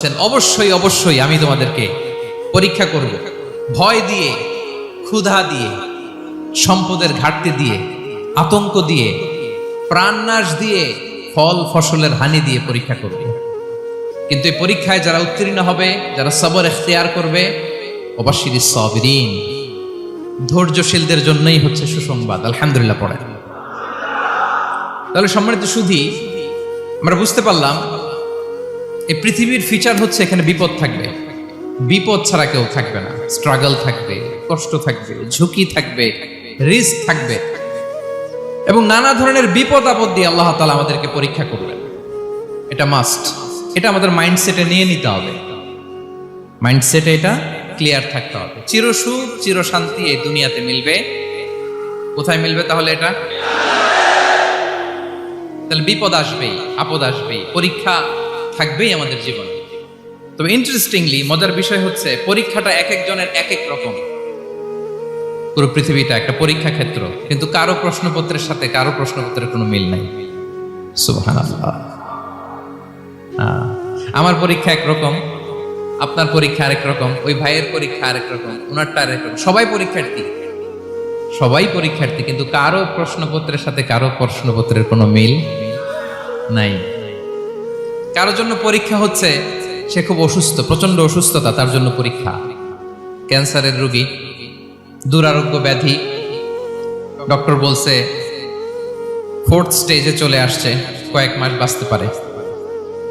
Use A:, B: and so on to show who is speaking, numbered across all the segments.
A: অবশ্যই অবশ্যই আমি তোমাদেরকে পরীক্ষা করব, ভয় দিয়ে, ক্ষুধা দিয়ে, সম্পদের ঘাটতি দিয়ে, আতঙ্ক দিয়ে, প্রাণনাশ দিয়ে, ফল ফসলের হানি দিয়ে পরীক্ষা করব। কিন্তু এই পরীক্ষায় যারা উত্তীর্ণ হবে, যারা সবর ইখতিয়ার করবে, ওয়াবাশশিরিস সাবিরিন, ধৈর্যশীলদের জন্যই হচ্ছে সুসংবাদ। আলহামদুলিল্লাহ পড়ে। তাহলে সম্মানিত সুধী, আমরা বুঝতে পারলাম এই পৃথিবীর ফিচার হচ্ছে এখানে বিপদ থাকবে, বিপদ ছাড়া কেউ থাকবে না। স্ট্রাগল থাকবে, কষ্ট থাকবে, ঝুঁকি থাকবে, রিস্ক থাকবে, এবং নানা ধরনের বিপদ আপদ দিয়ে আল্লাহ তাআলা আমাদেরকে পরীক্ষা করবেন। এটা মাস্ট, এটা আমাদের মাইন্ডসেটে নিয়ে নিতে হবে। মাইন্ডসেটে এটা ক্লিয়ার থাকতে হবে। চিরসুখ চিরশান্তি এই দুনিয়াতে মিলবে, কোথায় মিলবে তাহলে? এটা তাহলে বিপদ আসবেই, আপদ আসবেই, পরীক্ষা থাকবেই আমাদের জীবনে। তবে ইন্টারেস্টিংলি মজার বিষয় হচ্ছে পরীক্ষাটা এক একজনের এক এক রকম। পুরো পৃথিবীটা একটা পরীক্ষা ক্ষেত্র, কিন্তু কারো প্রশ্নপত্রের সাথে কারো প্রশ্নপত্রের কোনো মিল নাই। সুবহানাল্লাহ। আমার পরীক্ষা একরকম, আপনার পরীক্ষা আরেক রকম, ওই ভাইয়ের পরীক্ষা আরেক রকম, ওনারটা আরেক রকম। সবাই পরীক্ষার্থী, সবাই পরীক্ষার্থী, কিন্তু কারো প্রশ্নপত্রের সাথে কারো প্রশ্নপত্রের কোনো মিল নাই। কারোর জন্য পরীক্ষা হচ্ছে সে খুব অসুস্থ, প্রচন্ড অসুস্থতা, তার জন্য পরীক্ষা। ক্যান্সারের রোগী, দুরারোগ্য ব্যাধি, ডক্টর বলছে 4th স্টেজে চলে আসছে, কয়েক মাস বাঁচতে পারে,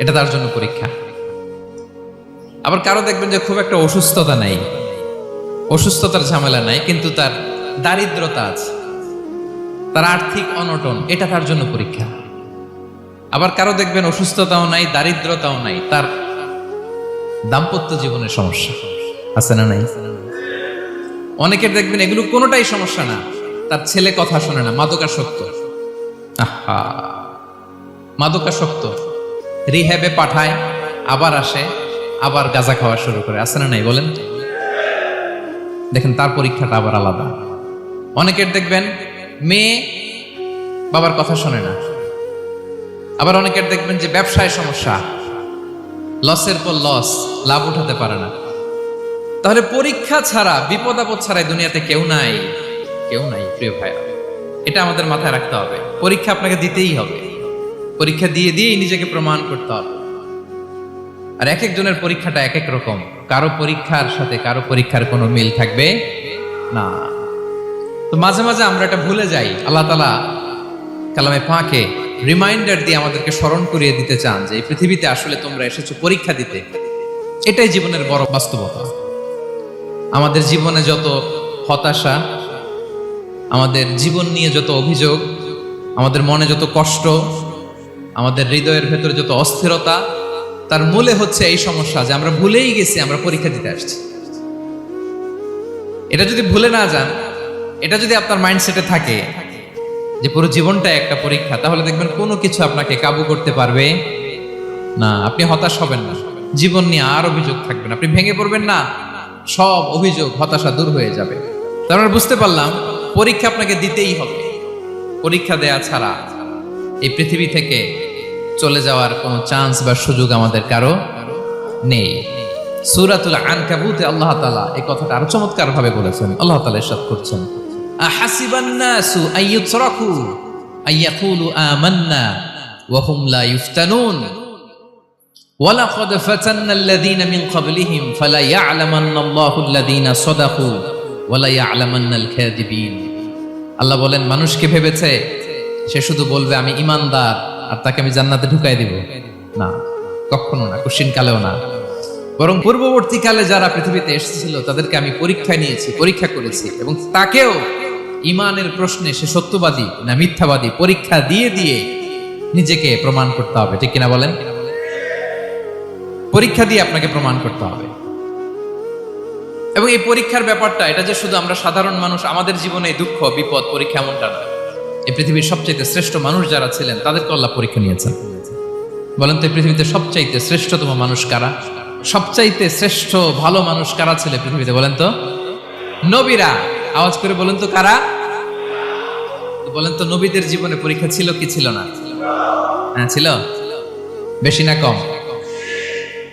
A: এটা তার জন্য পরীক্ষা। আবার কারো দেখবেন যে খুব একটা অসুস্থতা নাই, অসুস্থতার ঝামেলা নাই, কিন্তু তার দারিদ্রতা আছে, তার আর্থিক অনটন, এটা তার জন্য পরীক্ষা। আবার কারো দেখবেন অসুস্থতাও নাই, দারিদ্রতাও নাই, তার দাম্পত্য জীবনের সমস্যা আছে না নাই? অনেকের দেখবেন এগুলো কোনোটাই সমস্যা না, তার ছেলে কথা শোনে না, মাদকাসক্ত। আহা, মাদকাসক্ত, রিহ্যাবে পাঠায়, আবার আসে, আবার গাঁজা খাওয়া শুরু করে, আছে না নাই বলেন? দেখেন তার পরীক্ষাটা আবার আলাদা। অনেকের দেখবেন মেয়ে বাবার কথা শোনে না। আবার অনেকের দেখবেন যে ব্যবসায় সমস্যা, লসের পর লস, লাভ উঠাতে পারে না। তাহলে পরীক্ষা ছাড়া, বিপদ আপদ ছাড়া দুনিয়াতে কেউ নাই, কেউ নাই প্রিয় ভাইরা। এটা আমাদের মাথায় রাখতে হবে। পরীক্ষা আপনাকে দিতেই হবে, পরীক্ষা দিয়ে দিয়েই নিজেকে প্রমাণ করতে হবে। আর এক একজনের পরীক্ষাটা এক এক রকম, কারো পরীক্ষার সাথে কারো পরীক্ষার কোনো মিল থাকবে না। তো মাঝে মাঝে আমরা এটা ভুলে যাই। আল্লাহ তাআলা কালামে পাকে রিমাইন্ডার দিয়ে আমাদেরকে স্মরণ করিয়ে দিতে চান যে এই পৃথিবীতে আসলে তোমরা এসেছো পরীক্ষা দিতে। এটাই জীবনের বড় বাস্তবতা। আমাদের জীবনে যত হতাশা, আমাদের জীবন নিয়ে যত অভিযোগ, আমাদের মনে যত কষ্ট, আমাদের হৃদয়ের ভেতরে যত অস্থিরতা, তার মূলে হচ্ছে এই সমস্যা যে আমরা ভুলেই গেছি আমরা পরীক্ষা দিতে আসছি। এটা যদি ভুলে না যান, এটা যদি আপনার মাইন্ডসেটে থাকে যে পুরো জীবনটা একটা পরীক্ষা, তাহলে দেখবেন কোনো কিছু আপনাকে কাবু করতে পারবে না। আপনি হতাশ হবেন না, জীবন নিয়ে আর অভিযোগ থাকবে না, আপনি ভেঙে পড়বেন না, সব অভিযোগ হতাশা দূর হয়ে যাবে। তার মানে বুঝতে পারলাম পরীক্ষা আপনাকে দিতেই হবে। পরীক্ষা দেয়া ছাড়া এই পৃথিবী থেকে চলে যাওয়ার কোনো চান্স বা সুযোগ আমাদের কারো নেই। সূরাতুল আনকাবুতে আল্লাহ তাআলা এই কথাটা আরো চমৎকার ভাবে বলেছেন। আল্লাহ তাআলা ইরশাদ করছেন, আহাসিবান নাসু আইয়ুতরাকু আইয়াকুলু আমান্না ওয়া হুম লা ইফতানুন ওয়ালাকাদ ফাতান্নাল্লাযীনা মিন ক্বাবলিহিম ফালা ইয়া'লামান্নাল্লাহু আল্লাযীনা সাদাকু ওয়া লা ইয়া'লামান্নাল কাযিবিন। আল্লাহ বলেন, মানুষকে ভেবেছে সে শুধু বলবে আমি ঈমানদার আর তাকে আমি জান্নাতে ঢুকাই দিব? না, কখনো না, কোশ্চিন কালেও না। বরং পূর্ববর্তী কালে যারা পৃথিবীতে এসেছিল তাদেরকে আমি পরীক্ষায় নিয়েছি, পরীক্ষা করেছি, এবং তাকেও ঈমানের প্রশ্নে সে সত্যবাদী না মিথ্যাবাদী পরীক্ষা দিয়ে দিয়ে নিজেকে প্রমাণ করতে হবে। ঠিক কিনা বলেন? পরীক্ষা দিয়ে আপনাকে প্রমাণ করতে হবে। এবং এই পরীক্ষার ব্যাপারটা, এটা যে শুধু আমরা সাধারণ মানুষ আমাদের জীবনে দুঃখ বিপদ পরীক্ষা এমনটা নয়। এই পৃথিবীর সবচাইতে শ্রেষ্ঠ মানুষ যারা ছিলেন তাদেরকে আল্লাহ পরীক্ষা নিয়েছেন। বলেন তো এই পৃথিবীতে সবচাইতে শ্রেষ্ঠতম মানুষ কারা? সবচাইতে শ্রেষ্ঠ ভালো মানুষ কারা ছিল পৃথিবীতে? বলেন তো নবীরা। আওয়াজ করে বলেন তো কারা? বলেন তো নবীদের জীবনে পরীক্ষা ছিল কি ছিল না? হ্যাঁ ছিল। বেশি না কম?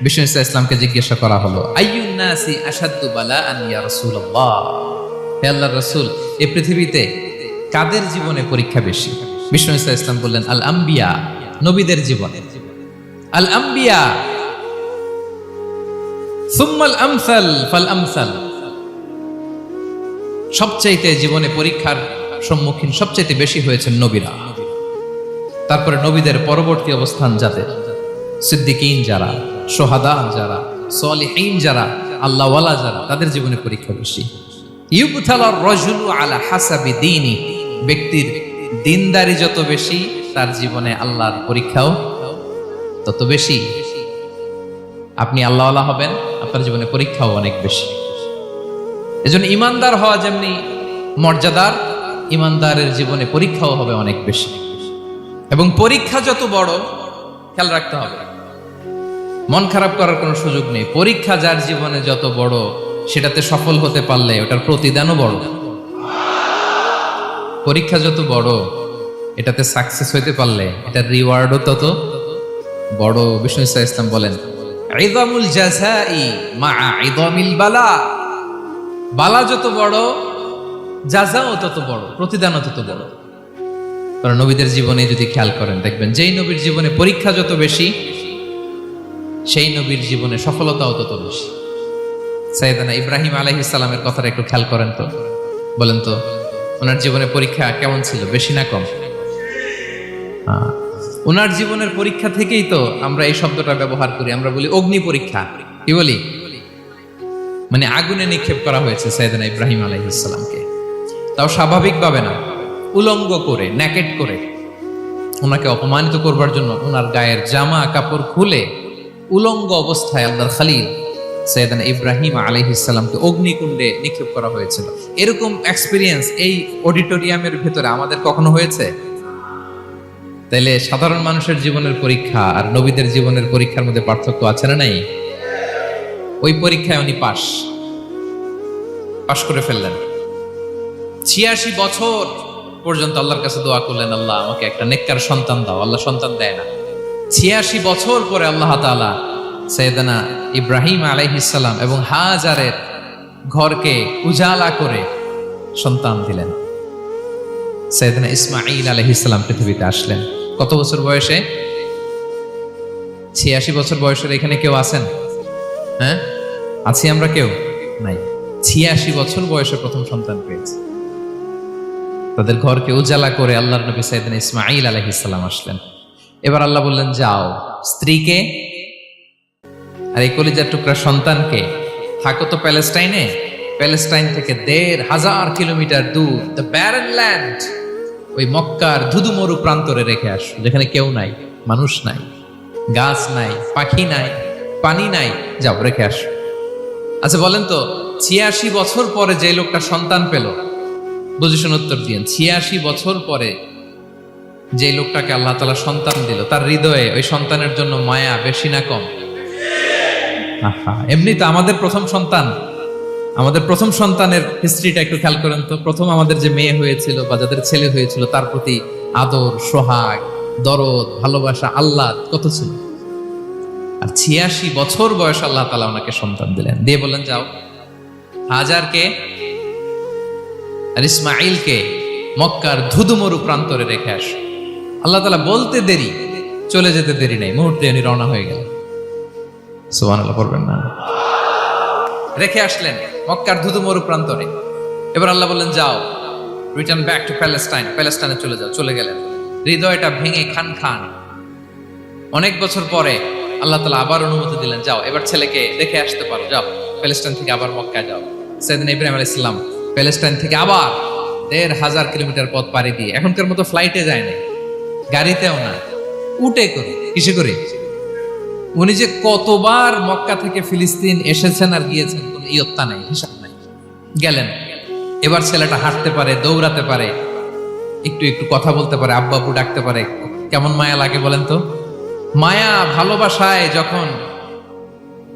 A: বিষ্ণু ইসলামকে জিজ্ঞাসা করা হলো, আইয়ুন নাসি আশাদ্দু বালাআন ইয়া রাসূলুল্লাহ, হে আল্লাহর রাসূল, এই পৃথিবীতে কাদের জীবনে পরীক্ষা বেশি? বিষ্ণু ইসলাম বললেন, আল আম্বিয়া, নবীদের জীবনে। আল আম্বিয়া সুম্মাল আমসাল ফাল আমসাল, সবচাইতে জীবনে পরীক্ষার সম্মুখীন সবচাইতে বেশি হয়েছেন নবীরা। তারপরে নবীদের পরবর্তী অবস্থান যাদের, সিদ্দিকীন যারা, সোহাদা যারা, সালিহীন যারা, আল্লাহওয়ালা যারা, তাদের জীবনে পরীক্ষা বেশি। ইউবতালার রাজুলু আলা হাসাবি দীনি, ব্যক্তির দিনদারি যত বেশি তার জীবনে আল্লাহর পরীক্ষাও তত বেশি। আপনি আল্লাহওয়ালা হবেন, আপনার জীবনে পরীক্ষাও অনেক বেশি। এজন্য ইমানদার হওয়া যেমনি মর্যাদার, ইমানদারের জীবনে পরীক্ষাও হবে অনেক বেশি। এবং পরীক্ষা যত বড়, খেয়াল রাখতে হবে, মন খারাপ করার কোনো সুযোগ নেই। পরীক্ষা যার জীবনে যত বড়, সেটাতে সফল হতে পারলে ওটার প্রতিদানও বড়। পরীক্ষা যত বড়, এটাতে সাকসেস হইতে পারলে এটার রিওয়ার্ডও তত বড়। বিষ্ণু ইসলাম বলেন, ইযামুল জাযাই মাআ ইযামিল বালা, বালা যত বড়, জাযাও তত বড়, প্রতিদানও তত বড়। কারণ নবীদের জীবনে যদি খেয়াল করেন, দেখবেন যেই নবীর জীবনে পরীক্ষা যত বেশি, সেই নবীর জীবনে সফলতাও তত বেশি। সাইয়েদনা ইব্রাহিম আলাইহিস সালামের কথাটা একটু খেয়াল করেন তো, বলেন তো, ওনার জীবনে পরীক্ষা কেমন ছিল, বেশি না কম? ওনার জীবনের পরীক্ষা থেকেই তো আমরা এই শব্দটা ব্যবহার করি, আমরা বলি অগ্নি পরীক্ষা। কি বলি? মানে আগুনে নিক্ষেপ করা হয়েছে সাইয়েদনা ইব্রাহিম আলাইহিস সালামকে, তাও স্বাভাবিকভাবে না, উলঙ্গ করে, ন্যাকেট করে, ওনাকে অপমানিত করবার জন্য ওনার গায়ের জামা কাপড় খুলে উলঙ্গ অবস্থায় আল্লাহর খলিল সাইয়েদনা ইব্রাহিম আলাইহিস সালামকে অগ্নিকুণ্ডে নিক্ষেপ করা হয়েছিল। এরকম এক্সপেরিয়েন্স এই অডিটোরিয়ামের ভেতরে আমাদের কখনো হয়েছে? তাইলে সাধারণ মানুষের জীবনের পরীক্ষা আর নবীদের জীবনের পরীক্ষার মধ্যে পার্থক্য আছে না নাই? ওই পরীক্ষায় উনি পাশ করে ফেললেন। 86 বছর পর্যন্ত আল্লাহর কাছে দোয়া করলেন, আল্লাহ আমাকে একটা নেককার সন্তান দাও। আল্লাহ সন্তান দেয় না। 86 বছর পরে আল্লাহ তাআলা সাইয়েদনা ইব্রাহিম আলাইহিস সালাম এবং হাজারের ঘরকে উজালা করে সন্তান দিলেন। সাইয়েদনা ইসমাঈল আলাইহিস সালাম পৃথিবীতে আসলেন কত বছর বয়সে? 86 বছর বয়সের এখানে কেউ আছেন? হ্যাঁ, আছি আমরা? কেউ নাই। 86 বছর বয়সে প্রথম সন্তান পেয়েছে। তাদের ঘরকে উজালা করে আল্লাহর নবী সাইয়েদনা ইসমাঈল আলাইহিস সালাম আসলেন। এবার আল্লাহ বললেন, যাও স্ত্রীকে আর এই কলিজার টুকরা সন্তানকে, থাকো তো প্যালেস্টাইনে, প্যালেস্টাইন থেকে ১,৫০০ কিলোমিটার দূর, দ্য ব্যারেন ল্যান্ড, ওই মক্কার ধুধুমরু প্রান্তরে রেখে আস, যেখানে কেউ নাই, মানুষ নাই, গাছ নাই, পাখি নাই, পানি নাই, যাও রেখে আস। আচ্ছা বলেন তো, ৮৬ বছর পরে যে লোকটা সন্তান পেল, বুঝেছেন উত্তর দিয়েন, ৮৬ বছর পরে যে লোকটাকে আল্লাহ তাআলা সন্তান দিল, তার হৃদয়ে ওই সন্তানের জন্য মায়া বেশি না কম? এমনি তো আমাদের প্রথম সন্তানের হিস্ট্রিটা একটু খেয়াল করেন তো। প্রথম আমাদের যে মেয়ে হয়েছিল বা যাদের ছেলে হয়েছিল, তার প্রতি আদর, সোহাগ, দরদ, ভালোবাসা, আল্লাহ কত ছিল। আর ৮৬ বছর বয়স আল্লাহ তাআলা ওনাকে সন্তান দিলেন, দিয়ে বললেন, যাও হাজারকে আর ইসমাঈলকে মক্কার ধুধুমরু প্রান্তরে রেখে আস। আল্লাহ তাআলা বলতে দেরি, চলে যেতে দেরি নাই, মুহূর্তে উনি রওনা হয়ে গেলেন। সুবহানাল্লাহ পড়বেন না? রেখে আসলেন মক্কার ধুধুমরু প্রান্তরে। এবার আল্লাহ বললেন, যাও রিটার্ন ব্যাক টু প্যালেস্টাইন, প্যালেস্টাইনে চলে যাও। চলে গেলেন, হৃদয়টা ভেঙে খান খান। অনেক বছর পরে আল্লাহ তাআলা আবার অনুমতি দিলেন, যাও এবার ছেলেকে দেখে আসতে পারো, যাও প্যালেস্টাইন থেকে আবার মক্কায় যাও। সাইয়েদনা ইব্রাহিম আলাইহিস সালাম প্যালেস্টাইন থেকে আবার ১,৫০০ কিলোমিটার পথ পাড়ি দিয়ে, এখনকার মতো ফ্লাইটে যায় না, গাড়িতেও না, উটে করে। কিসে করে? উনি যে কতবার মক্কা থেকে ফিলিস্তিন এসেছেন আর গিয়েছেন, কোনো ইয়ত্তা নাই, হিসাব নাই। গেলেন, এবার ছেলেটা হাঁটতে পারে, দৌড়াতে পারে, একটু একটু কথা বলতে পারে, আব্বু আব্বু ডাকতে পারে। কেমন মায়া লাগে বলেন তো? মায়া ভালোবাসায় যখন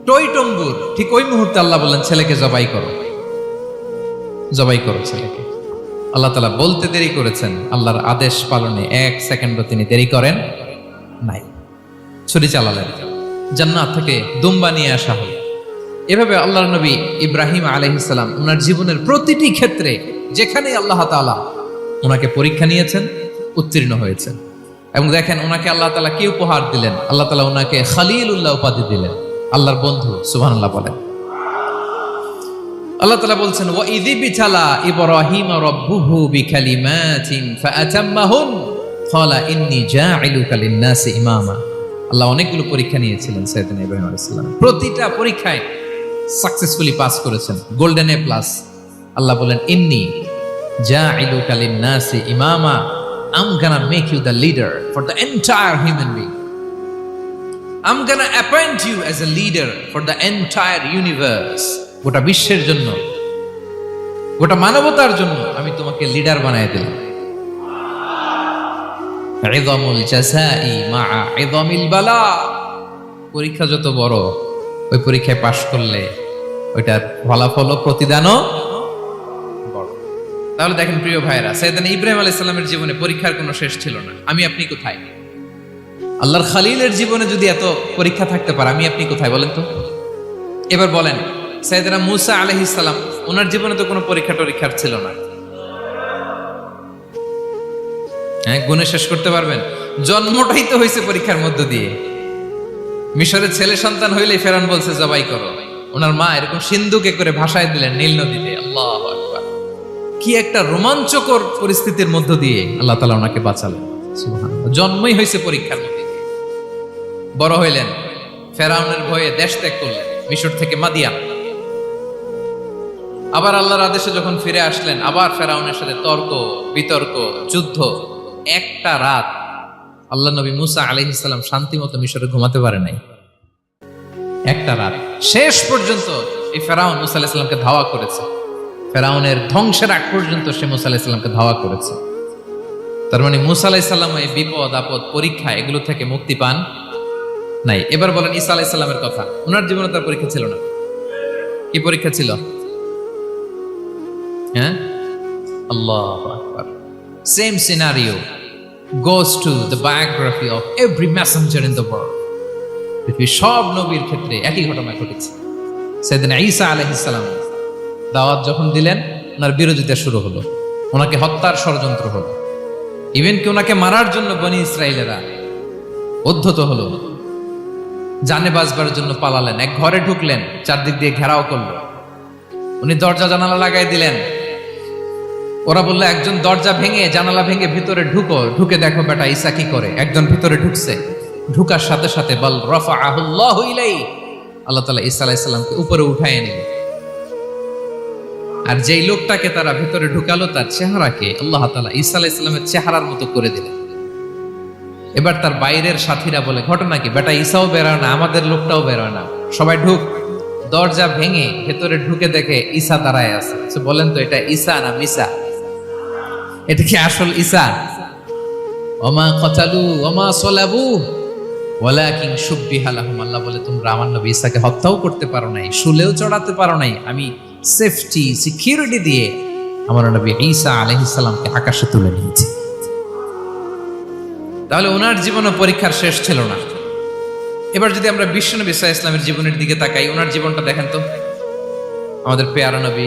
A: টইটম্বুর, ঠিক ওই মুহূর্তে আল্লাহ বললেন, ছেলেকে জবাই করো, জবাই করো ছেলেকে। আল্লাহ তাআলা বলতে দেরি করেছেন, আল্লাহর আদেশ পালনে 1 সেকেন্ডও তিনি দেরি করেন নাই। ছুরি চালালেন, জান্নাত থেকে দুম্বা নিয়ে আসা হলো। এভাবে আল্লাহর নবী ইব্রাহিম আলাইহিস সালাম ওনার জীবনের প্রতিটি ক্ষেত্রে যেখানেই আল্লাহ তাআলা ওনাকে পরীক্ষা নিয়েছেন, উত্তীর্ণ হয়েছেন। এবং দেখেন ওনাকে আল্লাহ তাআলা কি উপহার দিলেন, আল্লাহ তাআলা ওনাকে খলিলুল্লাহ উপাধি দিলেন, আল্লাহর বন্ধু। সুবহানাল্লাহ বলেন। আল্লাহ তাআলা বলছেন ওয়া ইযি বিতালা ইব্রাহিম রাব্বুহু বিকালিমাতিন ফাআতাম্মাহুন ক্বালা ইন্নী জাঈলুকা লিন-নাসি ইমামা। আল্লাহ অনেকগুলো পরীক্ষা নিয়েছিলেন সাইয়েদনা ইব্রাহিম আলাইহিস সালাম, প্রতিটা পরীক্ষায় সাকসেসফুলি পাস করেছেন, গোল্ডেন এ প্লাস। আল্লাহ বলেন ইন্নী জাঈলুকা লিন-নাসি ইমামা, I'm gonna make you the leader for the entire human being. I'm gonna appoint you as a leader for the entire universe. গোটা বিশ্বের জন্য, গোটা মানবতার জন্য আমি তোমাকে লিডার বানায় দিলাম। ইযামুল জাযাই মা'a ইযামিল বালা। পরীক্ষা যত বড়, ওই পরীক্ষায় পাশ করলে ওইটার ফলাফল ও প্রতিদানও বড়। তাহলে দেখেন প্রিয় ভাইরা, সাইয়েদনা ইব্রাহিম আলাইহিস সালামের জীবনে পরীক্ষার কোনো শেষ ছিল না। আমি আপনি কোথায়? আল্লাহর খলিলের জীবনে যদি এত পরীক্ষা থাকতে পারে, আমি আপনি কোথায় বলেন তো? এবার বলেন, সাইয়েদনা মূসা আলাইহিস সালাম ওনার জীবনে তো কোনো পরীক্ষার ছিল না। হ্যাঁ, গুণে শেষ করতে পারবেন? জন্মটাই তো হয়েছে পরীক্ষার মধ্য দিয়ে। মিশরের ছেলে সন্তান হইলেই ফেরাউন বলছে জবাই করো। ওনার মা এরকম সিন্ধুকে করে ভাসায় দিলেন নীল নদীতে। আল্লাহু আকবার! কি একটা রোমাঞ্চকর পরিস্থিতির মধ্য দিয়ে আল্লাহ তাআলা ওনাকে বাঁচালেন। সুবহানাল্লাহ। জন্মই হয়েছে পরীক্ষার মধ্যে দিয়ে। বড় হইলেন, ফেরাউনের ভয়ে দেশ ত্যাগ করলেন, মিশর থেকে মাদিয়ান। আবার আল্লাহর আদেশে যখন ফিরে আসলেন, আবার ফেরাউনের সাথে তর্ক বিতর্ক, যুদ্ধ। একটা রাত আল্লাহ নবী মুসা আলাইহিস সালাম শান্তি মতো মিশরে ঘুমাতে পারে নাই। একটা রাত। শেষ পর্যন্ত এই ফেরাউন মুসা আলাইহিস সালামকে ধাওয়া করেছে। ফেরাউনের ধ্বংসের আগ পর্যন্ত সে মুসা আলাইহিস সালামকে ধাওয়া করেছে। তার মানে মুসা আলাইহিস সালাম এই বিপদ আপদ পরীক্ষা এগুলো থেকে মুক্তি পান নাই। এবার বলেন ঈসা আলাইহিস সালামের কথা। ওনার জীবনে তার পরীক্ষা ছিল না। কি পরীক্ষা ছিল? হ্যাঁ, আল্লাহু আকবার। Same scenario goes to the biography of every messenger in the world. পৃথিবীর সব নবীর ক্ষেত্রে একই ঘটনা ঘটেছে। সাইয়েদনা ঈসা আলাইহিস সালাম দাওয়াত যখন দিলেন, ওনার বিরোধিতা শুরু হলো, ওনাকে হত্যার ষড়যন্ত্র হলো। ইভেন কি ওনাকে মারার জন্য বনি ইসরাইলেরা উদ্ধত হলো, জানে বাঁচবার জন্য পালালেন। এক ঘরে ঢুকলেন, চারদিক দিয়ে ঘেরাও করলো। উনি দরজা জানালা লাগাই দিলেন। ওরা বললো একজন দরজা ভেঙে জানালা ভেঙে ভিতরে ঢুকে দেখো বেটা ঈসা কি করে। একজন ভিতরে ঢুকছে, ঢুকার সাথে সাথে বল রাফাআহুল্লাহু ইলাইহি, আল্লাহ তাআলা ঈসা আলাইহিস সালামকে উপরে উঠায় নিলেন। আর যেই লোকটাকে তারা ভিতরে ঢুকালো, তার চেহারাকে আল্লাহ তাআলা ঈসা আলাইহিস সালামের চেহারার মতো করে দিলেন। এবার তার বাইরের সাথীরা বলে ঘটনা কি? বেটা ঈসাও বেরোয় না, আমাদের লোকটাও বেরোয় না, সবাই ঢুক। দরজা ভেঙে ভেতরে ঢুকে দেখে ঈসা দাঁড়ায় আছে। বলেন তো এটা ঈসা না মিসা? এটা কি আসল ঈসা? ওমা কতালু ওমা সলাবু ওয়ালাকিন শুব্বিহা লাহুম। আল্লাহ বলে তোমরা আমার নবী ঈসাকে হত্যাও করতে পারো নাই, শুলেও চড়াতে পারো নাই। আমি সেফটি সিকিউরিটি দিয়ে আমার নবী ঈসা আলাইহিস সালামকে আকাশে তুলে নিয়েছি। তাহলে ওনার জীবনে পরীক্ষার শেষ ছিল না। এবার যদি আমরা বিশ্বনবী সাল্লাল্লাহু আলাইহি ওয়াসাল্লামের জীবনের দিকে তাকাই, ওনার জীবনটা দেখেন তো। আমাদের পেয়ারা নবী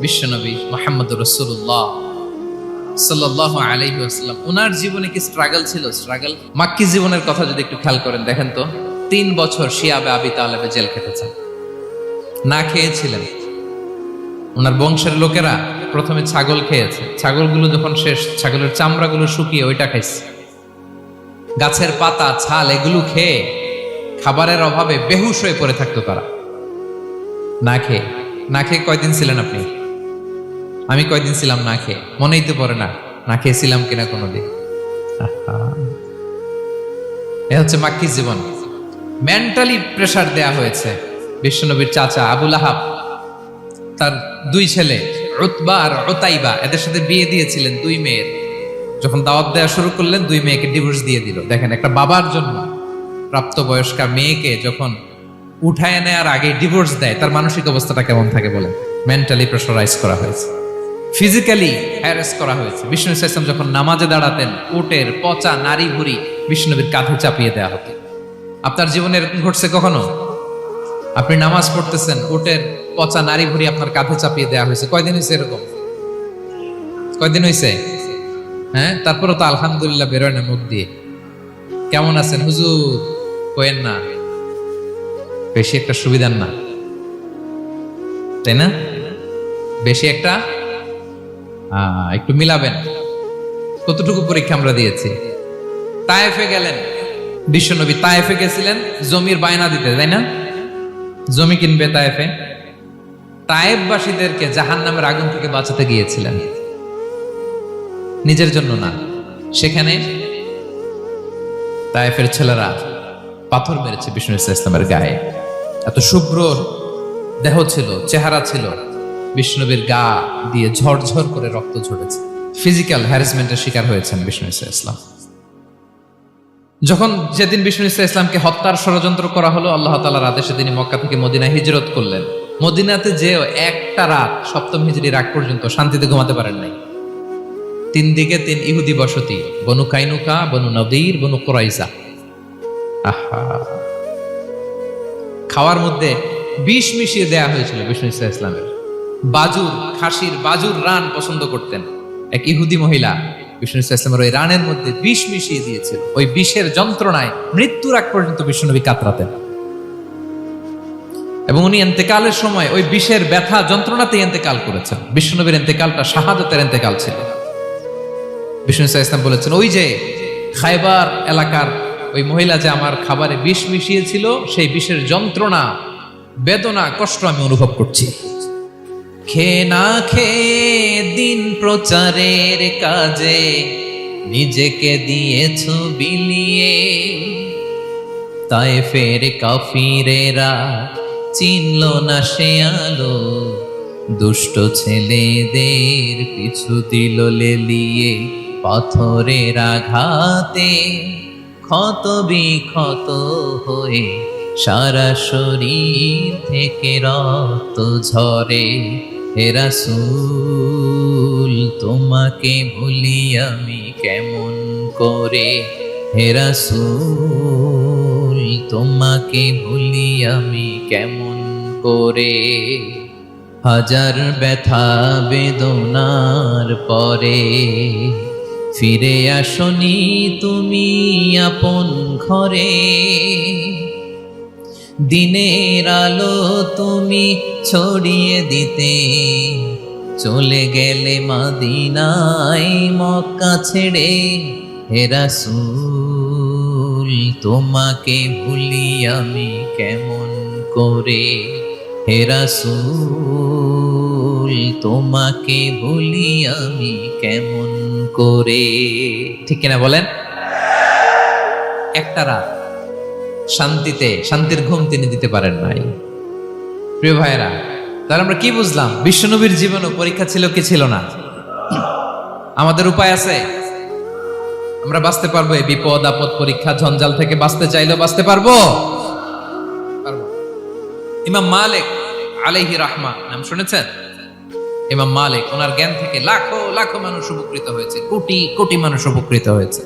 A: বিশ্বনবী মুহাম্মদুর রাসূলুল্লাহ সাল্লাল্লাহু আলাইহি ওয়াসাল্লাম, ওনার জীবনে কি স্ট্রাগল ছিল? স্ট্রাগল। মাক্কি জীবনের কথা যদি একটু খেয়াল করেন, দেখেন তো 3 বছর শিয়াবে আবি তালেবে জেল খেটেছেন, না খেয়েছিলেন। ওনার বংশের লোকেরা প্রথমে ছাগল খেয়েছে, ছাগলগুলো যখন শেষ, ছাগলের চামড়াগুলো শুকিয়ে ওইটা খাইছে। গাছের পাতা ছাল এগুলো খেয়ে খাবারের অভাবে বেহুশ হয়ে পড়ে থাকতো তারা। না খেয়ে কয়দিন ছিলেন আপনি? আমি কয়দিন ছিলাম না খেয়ে? মনেই তো পড়ে না, না খেয়েছিলাম কিনা কোনোদিন। এ হচ্ছে মাক্কি জীবন। মেন্টালি প্রেসার দেয়া হয়েছে। বিশ্বনবীর চাচা আবু লাহাব, তার 2 ছেলে উতবা আর উতাইবা, এদের সাথে বিয়ে দিয়েছিলেন 2 মেয়ের। যখন দাওয়াত দেওয়া শুরু করলেন, 2 মেয়েকে ডিভোর্স দিয়ে দিল। দেখেন, একটা বাবার জন্য প্রাপ্তবয়স্কা মেয়েকে যখন উঠায় নেয়ার আগে ডিভোর্স দেয়, তার মানসিক অবস্থাটা কেমন থাকে বলেন? মেন্টালি প্রেসারাইজ করা হয়েছে, ফিজিক্যালি হ্যারাস করা হয়েছে। বিষ্ণু ইসলাম যখন নামাজে দাঁড়াতেন, উটের পচা নারী ভুড়ি বিষ্ণুনবীর কাঁধে চাপিয়ে দেওয়া হতো। আপনার জীবনে এরকম ঘটছে কখনো? আপনি নামাজ পড়তেছেন, উটের পচা নারী ভুঁড়ি আপনার কাঁধে চাপিয়ে দেওয়া হয়েছে। কয়দিন হয়েছে এরকম? কয়দিন হয়েছে? হ্যাঁ, তারপরে তো আলহামদুলিল্লাহ বেরোয় না মুখ দিয়ে। কেমন আছেন হুজুর? কয়েন না, বেশি একটা সুবিধার না, তাই না? বেশি একটা একটু মিলাবেন। কতটুকু পরীক্ষা আমরা দিয়েছি। তায়েফে গেলেন বিশ্বনবী, তায়েফে গেছিলেন জমির বায়না দিতে, তাই না? জমি কিনবে তায়েফে। তায়েফবাসীদেরকে জাহান্নামের আগুন থেকে বাঁচাতে গিয়েছিলেন, নিজের জন্য না। সেখানে তায়েফের ছেলেরা পাথর মেরেছে বিষ্ণু ইসলামের গায়ে। এত শুভ্র দেহ ছিল, চেহারা ছিল, বিষ্ণুবীর গা দিয়ে ঝরঝর করে রক্ত ঝরেছে। ফিজিক্যাল হ্যারাসমেন্টের শিকার হয়েছেন বিষ্ণু ইসলাম। যখন যেদিন বিষ্ণু ইসলামকে হত্যার ষড়যন্ত্র করা হলো, আল্লাহ তাআলার আদেশে তিনি মক্কা থেকে মদিনায় হিজরত করলেন। মদিনাতে যেও একটা রাত, সপ্তম হিজরির আগ পর্যন্ত শান্তিতে ঘুমাতে পারেন নাই। 3 দিকে 3 ইহুদি বসতি, বনু কাইনুকা, বনু নদীর, বনু কুরাইজা। আহা, খাওয়ার মধ্যে বিষ মিশিয়ে দেয়া হয়েছিল বিষ্ণু ইসলামের। বাজুর, খাসির বাজুর রান পছন্দ করতেন। এক ইহুদি মহিলা বিষ্ণু ইসলামের ওই রানের মধ্যে বিষ মিশিয়ে দিয়েছিল। ওই বিষের যন্ত্রণায় মৃত্যুর আগ পর্যন্ত বিষ্ণুনবী কাতরাতেন, এবং উনি ইন্তেকালের সময় ওই বিষের ব্যথা যন্ত্রণাতে ইন্তেকাল করেছেন। বিষ্ণুনবীর ইন্তেকালটা শাহাদাতের ইন্তেকাল ছিল। বিষ্ণু ইসলাম বলেছেন, ওই যে খায়বার এলাকার ওই মহিলা যে আমার খাবারে বিষ মিশিয়েছিল, সেই বিষের যন্ত্রণা, বেদনা, কষ্ট আমি অনুভব করছি। খেয়ে না খেয়ে দিন প্রচারের কাজে নিজেকে দিয়েছ বিলিয়ে, তায়েফের কাফিরেরা চিনল না সে আলো, দুষ্ট ছেলেদের পিছু দিল লেলিয়ে, পাথরের আঘাতে ক্ষত বিক্ষত হয়ে সারা শরীর থেকে রক্ত ঝরে। হে রাসূল তোমাকে ভুলি আমি কেমন করে, হে রাসূল তোমাকে ভুলি আমি কেমন করে। হাজার ব্যথা বেদনার পরে ফিরে আসনি তুমি আপন ঘরে, দিনের আলো তুমি ছড়িয়ে দিতে চলে গেলে মদিনায় মক্কা ছেড়ে। হে রাসূল তোমাকে ভুলি আমি কেমন করে, হে রাসূল তোমাকে ভুলি আমি কেমন করে। ঠিক কিনা বলেন? একটা রাত শান্তিতে, শান্তির ঘুম তিনি দিতে পারেন নাই। প্রিয় ভাইয়েরা, তাহলে আমরা কি বুঝলাম? বিশ্বনবীর জীবনে পরীক্ষা ছিল কি ছিল না? আমাদের উপায় আছে? আমরা বাঁচতে পারবো এই বিপদ আপদ পরীক্ষা ঝঞ্ঝাল থেকে? বাঁচতে চাইলেও বাঁচতে পারবো? ইমাম মালিক আলাইহি রাহমা নাম শুনেছেন? ইমাম মালিক, ওনার জ্ঞান থেকে লাখো লাখো মানুষ উপকৃত হয়েছে, কোটি কোটি মানুষ উপকৃত হয়েছে।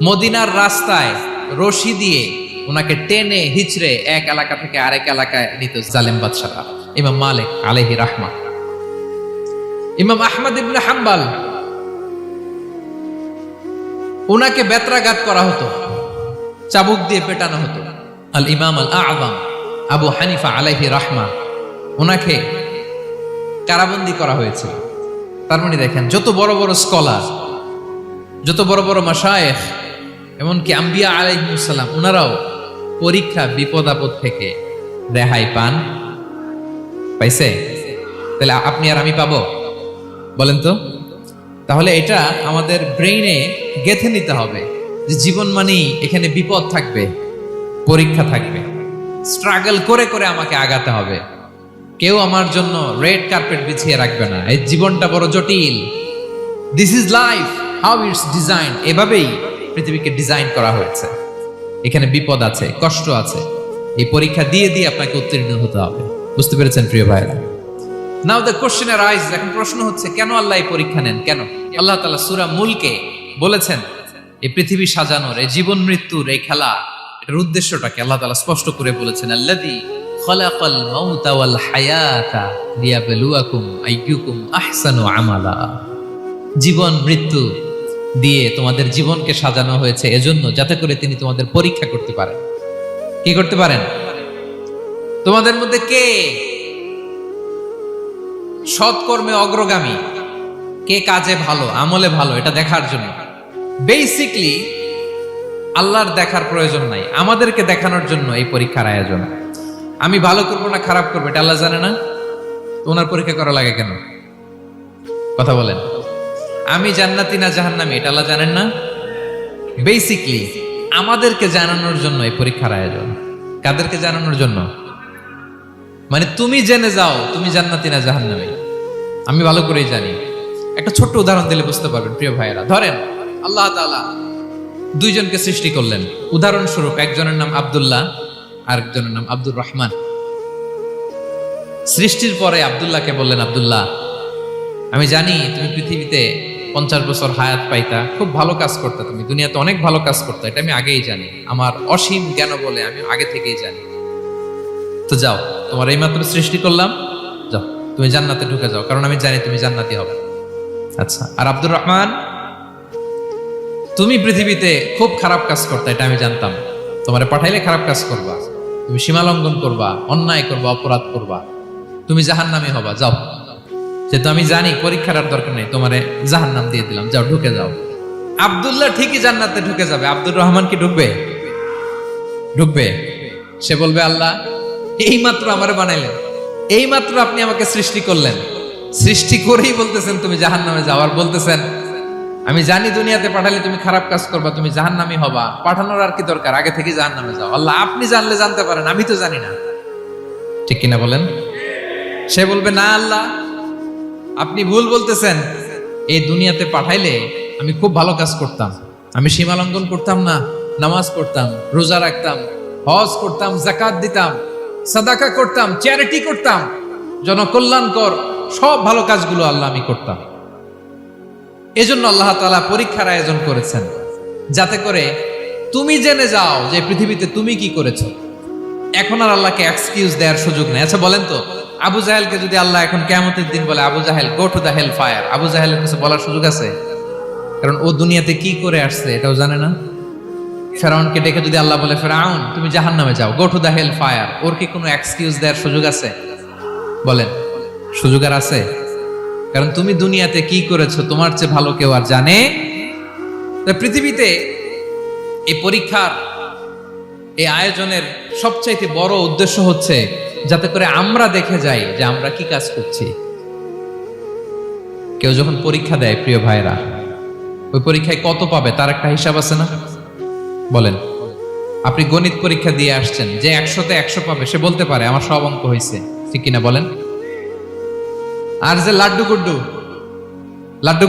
A: মদিনার রাস্তায় রশি দিয়ে ওনাকে টেনে হিচড়ে এক এলাকা থেকে আরেক এলাকায় নিত জালেম বাদশারা। ইমাম মালিক আলাইহি রাহমা। ইমাম আহমদ ইবনে হাম্বল, ওনাকে বেত্রাঘাত করা হতো, চাবুক দিয়ে পেটানো হতো। আল ইমাম আল আযম আবু হানিফা আলাইহি রাহমা, ওনাকে কারাবন্দী করা হয়েছিল। তার মানে দেখেন, যত বড় বড় স্কলার, যত বড় বড় মাশায়েখ, এমনকি আম্বিয়া আলাইহিস সালাম, ওনারাও পরীক্ষা বিপদ আপদ থেকে রেহাই পান। পাইছে? তাহলে আপনি আর আমি পাবো? বলেন তো। তাহলে এটা আমাদের ব্রেইনে গেঁথে নিতে হবে যে জীবন মানেই এখানে বিপদ থাকবে, পরীক্ষা থাকবে, স্ট্রাগল করে করে আমাকে আগাতে হবে। কেউ আমার জন্য রেড কার্পেট বিছিয়ে রাখবে না। এই জীবনটা বড় জটিল। This is life, how it's design. এভাবেই পৃথিবীকে ডিজাইন করা হয়েছে। এখানে বিপদ আছে, কষ্ট আছে। এই পরীক্ষা দিয়ে দিয়ে আপনাকে উত্তীর্ণ হতে হবে। বুঝতে পেরেছেন প্রিয় ভাইরা? নাও দ্য কোশ্চেন অ্যারাইজ, এখন প্রশ্ন হচ্ছে, কেন আল্লাহ এই পরীক্ষা নেন? কেন? আল্লাহ তাআলা সূরা মুলকে বলেছেন, এই পৃথিবী সাজানোর, এই জীবন মৃত্যুর এই খেলা, এটার উদ্দেশ্যটাকে আল্লাহ তাআলা স্পষ্ট করে বলেছেন, আল্লাযী খালাকাল মাউতা ওয়াল হায়াতা লিয়াবলুয়াকুম আইয়ুকুম আহসানু আমালা। জীবন মৃত্যু দিয়ে তোমাদের জীবনকে সাজানো হয়েছে এজন্য, যাতে করে তিনি তোমাদের পরীক্ষা করতে পারেন। কি করতে পারেন? তোমাদের মধ্যে কে সৎকর্মে অগ্রগামী, কে কাজে ভালো, আমলে ভালো, এটা দেখার জন্য। বেসিকলি আল্লাহর দেখার প্রয়োজন নাই, আমাদেরকে দেখানোর জন্য এই পরীক্ষার আয়োজন। আমি ভালো করবো না খারাপ করবো এটা আল্লাহ জানে না? তো ওনার পরীক্ষা করা লাগে কেন? কথা বলেন। আমি জান্নাতি না জাহান্নামী এটা আল্লাহ জানেন না? বেসিকলি আমাদেরকে জানানোর জন্য এই পরীক্ষার আয়োজন। কাদেরকে জানানোর জন্য? মানে তুমি জেনে যাও তুমি জান্নাতি না জাহান্নামী। আমি ভালো করেই জানি। একটা ছোট্ট উদাহরণ দিলে বুঝতে পারবেন প্রিয় ভাইয়েরা। ধরেন আল্লাহ তাআলা দুইজনকে সৃষ্টি করলেন। উদাহরণস্বরূপ একজনের নাম আব্দুল্লাহ আর একজনের নাম আব্দুর রহমান। সৃষ্টির পরে আব্দুল্লাহকে বললেন, আব্দুল্লাহ আমি জানি তুমি পৃথিবীতে 50 বছর হায়াত পাইতা, খুব ভালো কাজ করতে, তুমি দুনিয়াতে অনেক ভালো কাজ করতে, এটা আমি আগেই জানি, আমার অসীম জ্ঞান বলে আমি আগে থেকেই জানি। তো যাও, তোমার এইমাত্র সৃষ্টি করলাম, যাও তুমি জান্নাতে ঢুকে যাও, কারণ আমি জানি তুমি জান্নাতি হবে। আচ্ছা, আর আব্দুর রহমান তুমি পৃথিবীতে খুব খারাপ কাজ করতে, এটা আমি জানতাম, তোমারে পাঠাইলে খারাপ কাজ করবা, তুমি সীমা লঙ্ঘন করবা, অন্যায় করবা, অপরাধ করবা, তুমি জাহান্নামী হবা, যাও। যেহেতু আমি জানি পরীক্ষার আর দরকার নেই, তোমারে জাহান্নাম দিয়ে দিলাম, যাও ঢুকে যাও। আব্দুল্লাহ ঠিকই জান্নাতে ঢুকে যাবে, আব্দুর রহমান কি ঢুকবে? ঢুকবে। সে বলবে, আল্লাহ এইমাত্র আমারে বানাইলেন, এইমাত্র আপনি আমাকে সৃষ্টি করলেন, সৃষ্টি করেই বলতেছেন তুমি জাহান্নামে যাও, আর বলতেছেন আমি জানি দুনিয়াতে পাঠালে তুমি খারাপ কাজ করবা, তুমি জাহান্নামী হবা, পাঠানোর আর কি দরকার, আগে থেকে জাহান্নামে যাও। আল্লাহ আপনি জানলে জানতে পারেন, আমি তো জানি না। ঠিক কিনা বলেন? সে বলবে, না আল্লাহ আপনি ভুল বলতেছেন, এই দুনিয়াতে পাঠাইলে আমি খুব ভালো কাজ করতাম, আমি সীমা লঙ্ঘন করতাম না, নামাজ পড়তাম, রোজা রাখতাম, হজ করতাম, যাকাত দিতাম, সাদাকা করতাম, চ্যারিটি করতাম, জনকল্যাণকর সব ভালো কাজগুলো আল্লাহ আমি করতাম। এজন্য আল্লাহ তাআলা পরীক্ষার আয়োজন করেছেন, যাতে করে তুমি জেনে যাও যে পৃথিবীতে তুমি কি করেছো। এখন আর আল্লাহকে এক্সকিউজ দেওয়ার সুযোগ নেই। আচ্ছা বলেন তো, আবু জাহেলকে যদি আল্লাহ এখন কিয়ামতের দিন বলে, Abu Jahl go to the hell fire, Abu জাহেলের কাছে বলার সুযোগ আছে? কারণ ও দুনিয়াতে কি করে আসছে এটাও জানে না। ফেরাউনকে ডেকে যদি আল্লাহ বলে, ফেরাউন তুমি জাহান্নামে যাও, go to the hell fire, ওর কি কোনো এক্সকিউজ দেওয়ার সুযোগ আছে? বলেন, সুযোগ আর আছে? কারণ তুমি দুনিয়াতে কি করেছো তোমার চেয়ে ভালো কেউ আর জানে? পৃথিবীতে এই পরীক্ষার এই আয়োজনের সবচাইতে বড় উদ্দেশ্য হচ্ছে যাতে করে আমরা দেখে যাই যে আমরা কি কাজ করছি। কেউ যখন পরীক্ষা দেয় প্রিয় ভাইরা, ওই পরীক্ষায় কত পাবে তার একটা হিসাব আছে না? বলেন, আপনি গণিত পরীক্ষা দিয়ে আসছেন, যে 100তে 100 পাবে সে বলতে পারে আমার সব অঙ্ক হয়েছে, ঠিক কিনা বলেন? আর যে লাড্ডু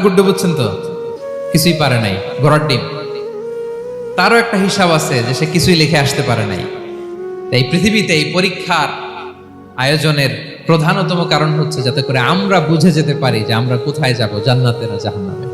A: গুড্ডু বুঝছেন তো, কিছুই পারে নাই, ঘোড়ার ডিম, তারও একটা হিসাব আছে যে সে কিছুই লিখে আসতে পারে নাই। তাই পৃথিবীতে এই পরীক্ষার আয়োজনের প্রধানতম কারণ হচ্ছে যাতে করে আমরা বুঝে যেতে পারি যে আমরা কোথায় যাব, জান্নাতে না জাহান্নামে।